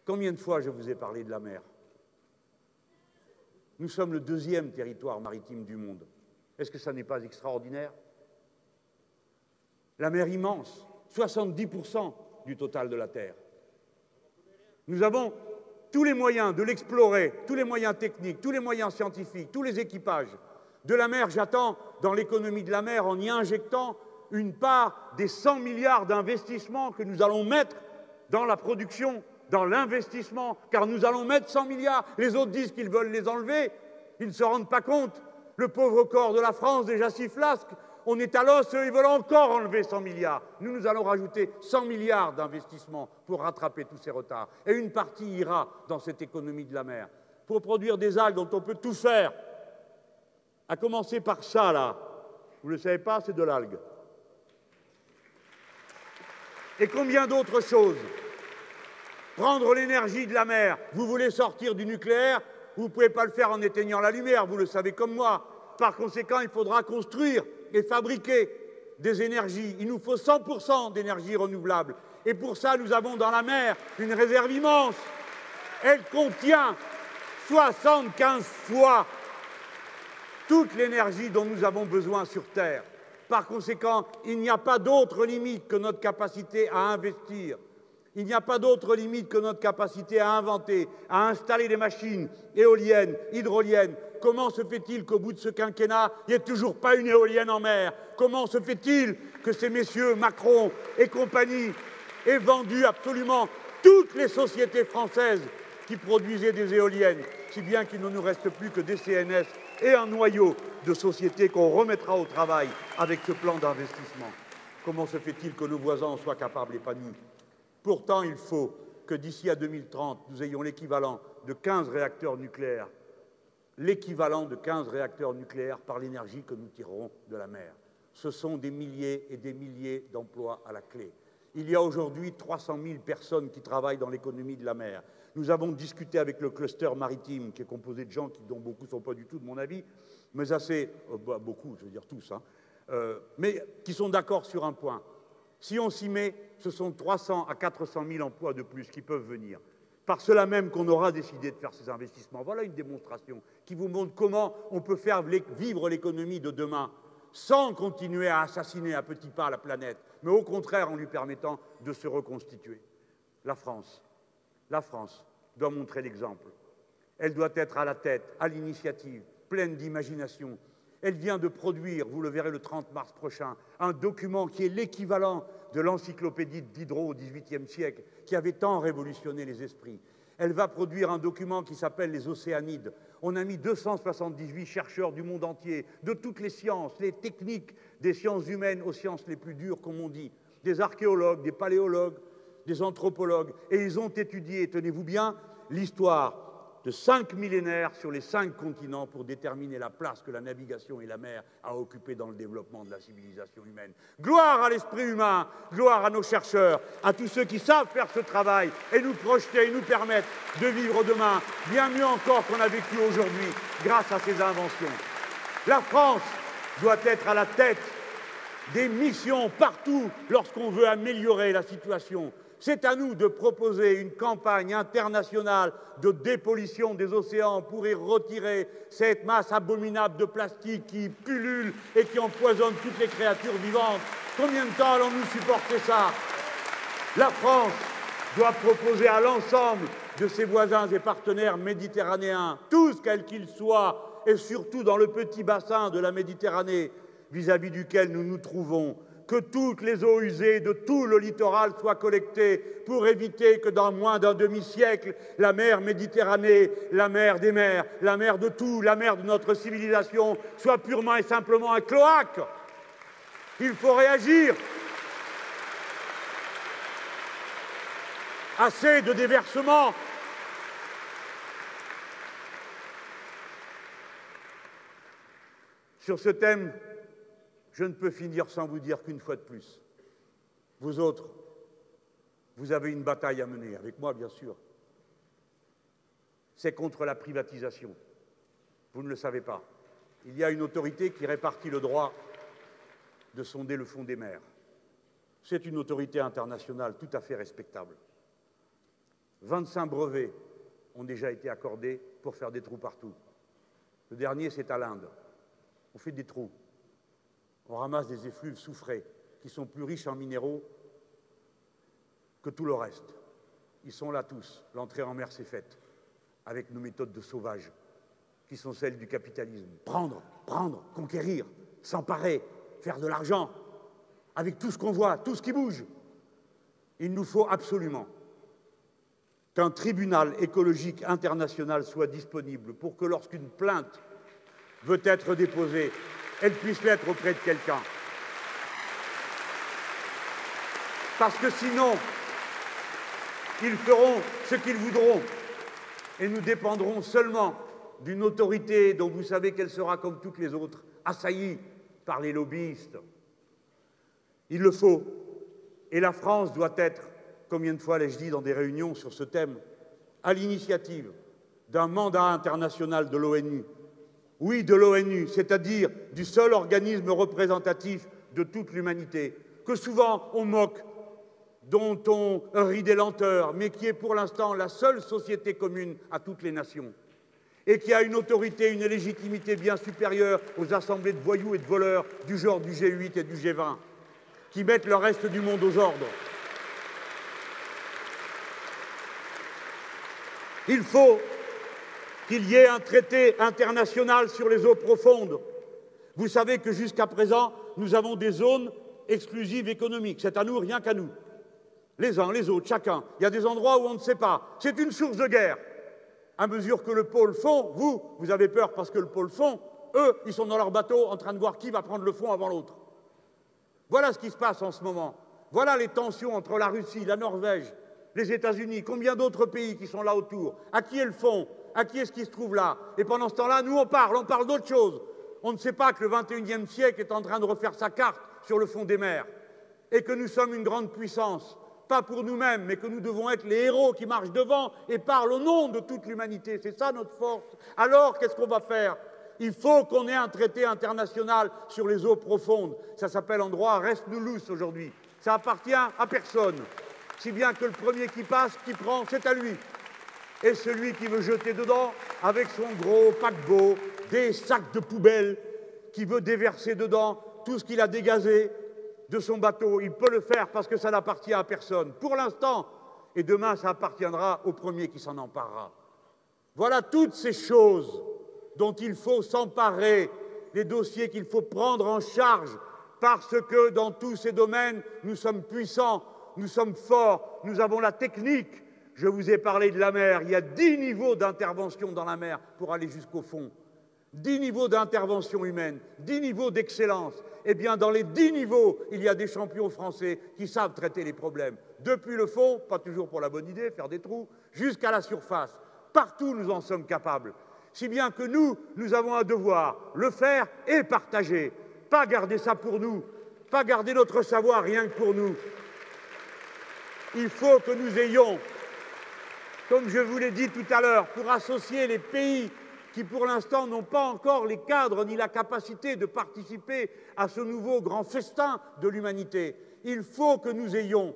Combien de fois je vous ai parlé de la mer? Nous sommes le deuxième territoire maritime du monde. Est-ce que ça n'est pas extraordinaire? La mer immense, 70% du total de la Terre. Nous avons tous les moyens de l'explorer, tous les moyens techniques, tous les moyens scientifiques, tous les équipages. De la mer, j'attends, dans l'économie de la mer, en y injectant une part des 100 milliards d'investissements que nous allons mettre dans la production, dans l'investissement, car nous allons mettre 100 milliards. Les autres disent qu'ils veulent les enlever. Ils ne se rendent pas compte. Le pauvre corps de la France, déjà si flasque, on est à l'os, eux, ils veulent encore enlever 100 milliards. Nous allons rajouter 100 milliards d'investissements pour rattraper tous ces retards. Et une partie ira dans cette économie de la mer pour produire des algues dont on peut tout faire. À commencer par ça, là. Vous ne le savez pas, c'est de l'algue. Et combien d'autres choses? Prendre l'énergie de la mer. Vous voulez sortir du nucléaire, vous ne pouvez pas le faire en éteignant la lumière, vous le savez comme moi. Par conséquent, il faudra construire et fabriquer des énergies. Il nous faut 100% d'énergie renouvelable. Et pour ça, nous avons dans la mer une réserve immense. Elle contient 75 fois toute l'énergie dont nous avons besoin sur Terre. Par conséquent, il n'y a pas d'autre limite que notre capacité à investir. Il n'y a pas d'autre limite que notre capacité à inventer, à installer des machines éoliennes, hydroliennes. Comment se fait-il qu'au bout de ce quinquennat, il n'y ait toujours pas une éolienne en mer? Comment se fait-il que ces messieurs Macron et compagnie aient vendu absolument toutes les sociétés françaises qui produisaient des éoliennes, si bien qu'il ne nous reste plus que des CNS et un noyau de sociétés qu'on remettra au travail avec ce plan d'investissement? Comment se fait-il que nos voisins en soient capables et pas nous? Pourtant, il faut que d'ici à 2030, nous ayons l'équivalent de 15 réacteurs nucléaires. L'équivalent de 15 réacteurs nucléaires par l'énergie que nous tirerons de la mer. Ce sont des milliers et des milliers d'emplois à la clé. Il y a aujourd'hui 300 000 personnes qui travaillent dans l'économie de la mer. Nous avons discuté avec le cluster maritime, qui est composé de gens dont beaucoup ne sont pas du tout de mon avis, mais assez, beaucoup, je veux dire tous, mais qui sont d'accord sur un point. Si on s'y met, ce sont 300 à 400 000 emplois de plus qui peuvent venir. Par cela même qu'on aura décidé de faire ces investissements. Voilà une démonstration qui vous montre comment on peut faire vivre l'économie de demain sans continuer à assassiner à petits pas la planète, mais au contraire en lui permettant de se reconstituer. La France doit montrer l'exemple. Elle doit être à la tête, à l'initiative, pleine d'imagination. Elle vient de produire, vous le verrez le 30 mars prochain, un document qui est l'équivalent de l'encyclopédie de Diderot au XVIIIe siècle, qui avait tant révolutionné les esprits. Elle va produire un document qui s'appelle les Océanides. On a mis 278 chercheurs du monde entier, de toutes les sciences, les techniques, des sciences humaines aux sciences les plus dures, comme on dit, des archéologues, des paléologues, des anthropologues, et ils ont étudié, tenez-vous bien, l'histoire de 5 millénaires sur les 5 continents pour déterminer la place que la navigation et la mer a occupée dans le développement de la civilisation humaine. Gloire à l'esprit humain, gloire à nos chercheurs, à tous ceux qui savent faire ce travail et nous projeter et nous permettre de vivre demain bien mieux encore qu'on a vécu aujourd'hui grâce à ces inventions. La France doit être à la tête des missions partout lorsqu'on veut améliorer la situation. C'est à nous de proposer une campagne internationale de dépollution des océans pour y retirer cette masse abominable de plastique qui pullule et qui empoisonne toutes les créatures vivantes. Combien de temps allons-nous supporter ça? La France doit proposer à l'ensemble de ses voisins et partenaires méditerranéens, tous quels qu'ils soient, et surtout dans le petit bassin de la Méditerranée vis-à-vis duquel nous nous trouvons, que toutes les eaux usées de tout le littoral soient collectées pour éviter que dans moins d'un demi-siècle, la mer Méditerranée, la mer des mers, la mer de tout, la mer de notre civilisation, soit purement et simplement un cloaque. Il faut réagir. Assez de déversement. Sur ce thème, je ne peux finir sans vous dire qu'une fois de plus, vous autres, vous avez une bataille à mener, avec moi bien sûr. C'est contre la privatisation. Vous ne le savez pas. Il y a une autorité qui répartit le droit de sonder le fond des mers. C'est une autorité internationale tout à fait respectable. 25 brevets ont déjà été accordés pour faire des trous partout. Le dernier, c'est à l'Inde. On fait des trous. On ramasse des effluves soufrés qui sont plus riches en minéraux que tout le reste. Ils sont là tous. L'entrée en mer s'est faite avec nos méthodes de sauvage qui sont celles du capitalisme. Prendre, conquérir, s'emparer, faire de l'argent avec tout ce qu'on voit, tout ce qui bouge. Il nous faut absolument qu'un tribunal écologique international soit disponible pour que lorsqu'une plainte veut être déposée, elle puisse l'être auprès de quelqu'un. Parce que sinon, ils feront ce qu'ils voudront et nous dépendrons seulement d'une autorité dont vous savez qu'elle sera comme toutes les autres, assaillie par les lobbyistes. Il le faut. Et la France doit être, combien de fois l'ai-je dit dans des réunions sur ce thème, à l'initiative d'un mandat international de l'ONU. Oui, de l'ONU, c'est-à-dire du seul organisme représentatif de toute l'humanité, que souvent on moque, dont on rit des lenteurs, mais qui est pour l'instant la seule société commune à toutes les nations, et qui a une autorité, une légitimité bien supérieure aux assemblées de voyous et de voleurs du genre du G8 et du G20, qui mettent le reste du monde aux ordres. Il faut qu'il y ait un traité international sur les eaux profondes. Vous savez que jusqu'à présent, nous avons des zones exclusives économiques. C'est à nous, rien qu'à nous. Les uns, les autres, chacun. Il y a des endroits où on ne sait pas. C'est une source de guerre. À mesure que le pôle fond, vous avez peur parce que le pôle fond, eux, ils sont dans leur bateau en train de voir qui va prendre le fond avant l'autre. Voilà ce qui se passe en ce moment. Voilà les tensions entre la Russie, la Norvège, les États-Unis, combien d'autres pays qui sont là autour. À qui est le fond? À qui est-ce qui se trouve là? Et pendant ce temps-là, nous, on parle d'autre chose. On ne sait pas que le XXIe siècle est en train de refaire sa carte sur le fond des mers et que nous sommes une grande puissance. Pas pour nous-mêmes, mais que nous devons être les héros qui marchent devant et parlent au nom de toute l'humanité. C'est ça notre force. Alors, qu'est-ce qu'on va faire? Il faut qu'on ait un traité international sur les eaux profondes. Ça s'appelle en droit res nullus aujourd'hui. Ça appartient à personne. Si bien que le premier qui passe, qui prend, c'est à lui. Et celui qui veut jeter dedans, avec son gros paquebot, des sacs de poubelle, qui veut déverser dedans tout ce qu'il a dégazé de son bateau, il peut le faire parce que ça n'appartient à personne. Pour l'instant, et demain, ça appartiendra au premier qui s'en emparera. Voilà toutes ces choses dont il faut s'emparer, les dossiers qu'il faut prendre en charge, parce que dans tous ces domaines, nous sommes puissants, nous sommes forts, nous avons la technique. Je vous ai parlé de la mer, il y a 10 niveaux d'intervention dans la mer pour aller jusqu'au fond. 10 niveaux d'intervention humaine, 10 niveaux d'excellence. Eh bien, dans les 10 niveaux, il y a des champions français qui savent traiter les problèmes. Depuis le fond, pas toujours pour la bonne idée, faire des trous, jusqu'à la surface. Partout, nous en sommes capables. Si bien que nous avons un devoir, le faire et partager. Pas garder ça pour nous, pas garder notre savoir rien que pour nous. Il faut que nous ayons, comme je vous l'ai dit tout à l'heure, pour associer les pays qui, pour l'instant, n'ont pas encore les cadres ni la capacité de participer à ce nouveau grand festin de l'humanité. Il faut que nous ayons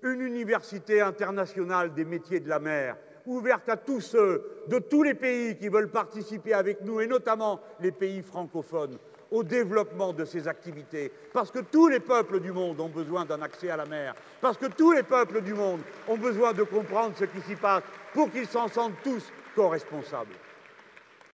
une université internationale des métiers de la mer, ouverte à tous ceux de tous les pays qui veulent participer avec nous, et notamment les pays francophones, au développement de ces activités. Parce que tous les peuples du monde ont besoin d'un accès à la mer. Parce que tous les peuples du monde ont besoin de comprendre ce qui s'y passe pour qu'ils s'en sentent tous co-responsables.